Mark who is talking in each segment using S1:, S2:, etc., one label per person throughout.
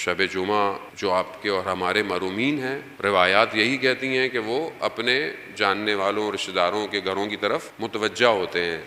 S1: شب جمعہ جو آپ کے اور ہمارے محرومین ہیں، روایات یہی کہتی ہیں کہ وہ اپنے جاننے والوں رشتہ داروں کے گھروں کی طرف متوجہ ہوتے ہیں۔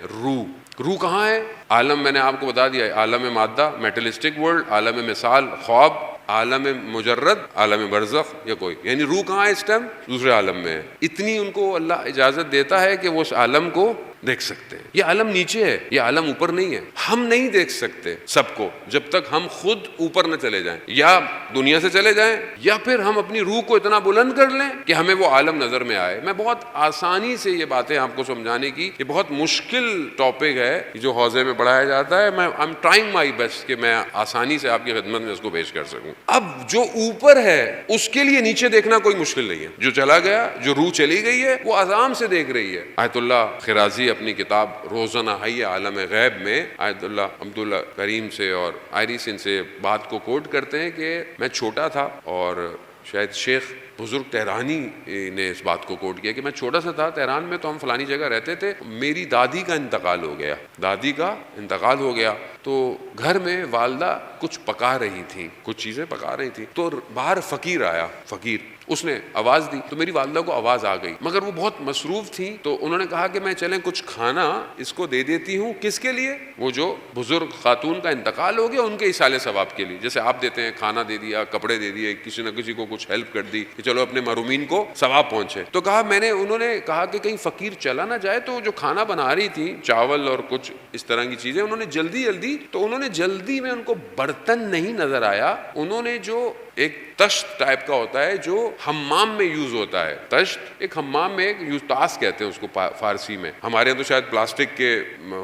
S1: روح کہاں ہے؟ عالم میں نے آپ کو بتا دیا ہے، عالم مادہ میٹلسٹک ورلڈ، عالم مثال خواب، عالم مجرد، عالم برزخ، یا کوئی، یعنی روح کہاں ہے اس ٹائم؟ دوسرے عالم میں ہے۔ اتنی ان کو اللہ اجازت دیتا ہے کہ وہ اس عالم کو دیکھ سکتے ہیں۔ یہ عالم نیچے ہے، یہ عالم اوپر نہیں ہے۔ ہم نہیں دیکھ سکتے سب کو جب تک ہم خود اوپر نہ چلے جائیں، یا دنیا سے چلے جائیں، یا پھر ہم اپنی روح کو اتنا بلند کر لیں کہ ہمیں وہ عالم نظر میں آئے۔ میں بہت آسانی سے یہ باتیں آپ کو سمجھانے کی، یہ بہت مشکل ٹاپک ہے جو حوزے میں پڑھایا جاتا ہے، میں I'm trying my best کہ میں آسانی سے آپ کی خدمت میں اس کو پیش کر سکوں۔ اب جو اوپر ہے اس کے لیے نیچے دیکھنا کوئی مشکل نہیں ہے، جو چلا گیا، جو روح چلی گئی ہے، وہ آرام سے دیکھ رہی ہے۔ آیت اللہ خرازی اپنی کتاب روزنہ حی عالم غیب میں آیت اللہ عبداللہ کریم سے اور آئریسن سے بات کو کوٹ کرتے ہیں کہ میں چھوٹا تھا، اور شاید شیخ بزرگ تہرانی نے اس بات کو کوٹ کیا کہ میں چھوٹا سا تھا تہران میں، تو ہم فلانی جگہ رہتے تھے، میری دادی کا انتقال ہو گیا، تو گھر میں والدہ کچھ پکا رہی تھی، کچھ چیزیں پکا رہی تھی، تو باہر فقیر آیا، اس نے آواز دی تو میری والدہ کو آواز آ گئی، مگر وہ بہت مصروف تھی، تو انہوں نے کہا کہ میں چلیں کچھ کھانا اس کو دے دیتی ہوں۔ کس کے لیے؟ وہ جو بزرگ خاتون کا انتقال ہو گیا ان کے ایصال ثواب کے لیے، جیسے آپ دیتے ہیں، کھانا دے دیا، کپڑے دے دیے، کسی نہ کسی کو کچھ ہیلپ کر دی کہ چلو اپنے محرومین کو ثواب پہنچے۔ تو انہوں نے کہا کہ کہیں فقیر چلا نہ جائے، تو جو کھانا بنا رہی تھی، چاول اور کچھ اس طرح کی چیزیں، انہوں نے جلدی میں، ان کو برتن نہیں نظر آیا، انہوں نے جو ایک تشت ٹائپ کا ہوتا ہے جو حمام میں یوز ہوتا ہے، تشت ایک حمام میں تاس کہتے ہیں اس کو فارسی میں، ہمارے یہاں تو شاید پلاسٹک کے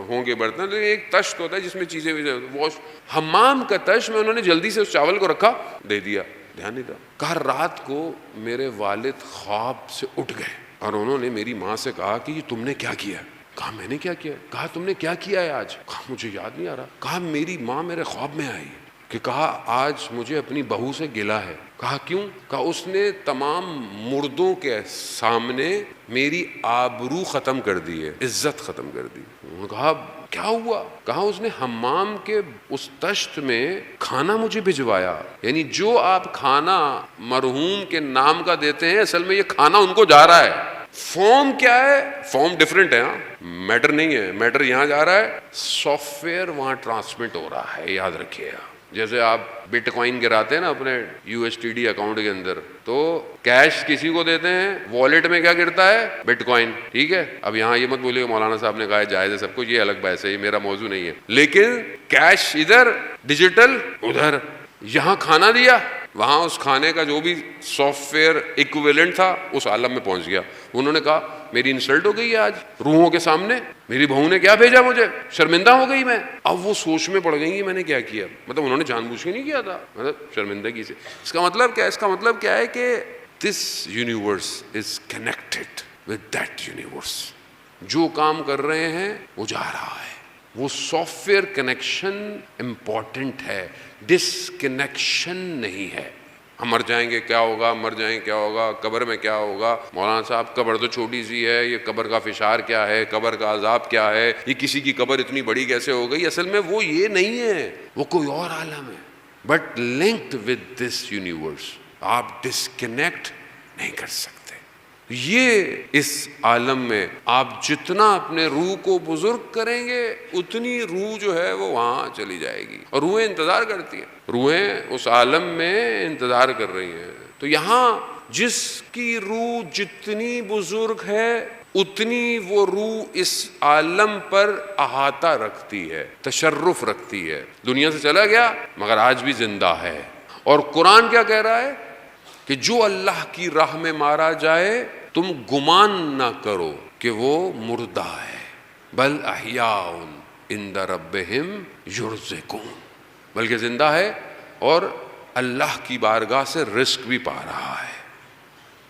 S1: ہوں گے برتن، لیکن ایک تشت ہوتا ہے جس میں چیزیں واش، حمام کا تشت میں انہوں نے جلدی سے اس چاول کو رکھا، دے دیا، دھیان نہیں تھا۔ کہا رات کو میرے والد خواب سے اٹھ گئے اور انہوں نے میری ماں سے کہا کہ یہ تم نے کیا کیا؟ کہا میں نے کیا کیا؟ کہا تم نے کیا کیا ہے آج؟ کہا مجھے یاد نہیں آ رہا۔ کہا میری ماں میرے خواب میں آئی کہ کہا آج مجھے اپنی بہو سے گلہ ہے۔ کہا کیوں؟ کہا اس نے تمام مردوں کے سامنے میری آبرو ختم کر دی ہے، عزت ختم کر دی۔ انہوں نے کہا کیا ہوا؟ کہا اس نے حمام کے اس تشت میں کھانا مجھے بھجوایا، یعنی جو آپ کھانا مرحوم کے نام کا دیتے ہیں، اصل میں یہ کھانا ان کو جا رہا ہے۔ فارم کیا ہے؟ فارم ڈیفرنٹ ہے، میٹر نہیں ہے، میٹر یہاں جا رہا ہے، سافٹ ویئر وہاں ٹرانسمٹ ہو رہا ہے، یاد رکھیے گا۔ جیسے آپ بٹ کوائن گراتے ہیں نا اپنے USDT اکاؤنٹ کے اندر، تو کیش کسی کو دیتے ہیں، والیٹ میں کیا گرتا ہے؟ بٹ کوائن، ٹھیک ہے؟ اب یہاں یہ مت بولیے کہ مولانا صاحب نے کہا ہے جائز ہے سب کچھ، یہ الگ بحث ہے، یہ میرا موضوع نہیں ہے، لیکن کیش ادھر، ڈیجیٹل ادھر، یہاں کھانا دیا، وہاں اس کھانے کا جو بھی سافٹ ویئر ایکویلنٹ تھا اس عالم میں پہنچ گیا۔ انہوں نے کہا میری انسلٹ ہو گئی ہے آج روحوں کے سامنے، میری بہو نے کیا بھیجا مجھے، شرمندہ ہو گئی میں۔ اب وہ سوچ میں پڑ گئی کہ میں نے کیا کیا، مطلب انہوں نے جان بوجھ کے نہیں کیا تھا، مطلب شرمندگی سے۔ اس کا مطلب کیا ہے کہ this universe is connected with that universe, جو کام کر رہے ہیں وہ جا رہا ہے، وہ سافٹ ویئر کنیکشن امپورٹنٹ ہے، ڈس کنیکشن نہیں ہے۔ ہم مر جائیں گے کیا ہوگا، مر جائیں کیا ہوگا، قبر میں کیا ہوگا، مولانا صاحب قبر تو چھوٹی سی ہے، یہ قبر کا فشار کیا ہے، قبر کا عذاب کیا ہے، یہ کسی کی قبر اتنی بڑی کیسے ہو گئی؟ اصل میں وہ یہ نہیں ہے، وہ کوئی اور عالم ہے، but linked with this universe, آپ ڈسکنیکٹ نہیں کر سکتے۔ یہ اس عالم میں آپ جتنا اپنے روح کو بزرگ کریں گے، اتنی روح جو ہے وہ وہاں چلی جائے گی، اور روحیں انتظار کرتی ہیں، روحیں اس عالم میں انتظار کر رہی ہیں۔ تو یہاں جس کی روح جتنی بزرگ ہے اتنی وہ روح اس عالم پر احاطہ رکھتی ہے، تشرف رکھتی ہے۔ دنیا سے چلا گیا مگر آج بھی زندہ ہے، اور قرآن کیا کہہ رہا ہے کہ جو اللہ کی راہ میں مارا جائے تم گمان نہ کرو کہ وہ مردہ ہے، بل احیاء عند ربہم یرزقون، بلکہ زندہ ہے اور اللہ کی بارگاہ سے رزق بھی پا رہا ہے۔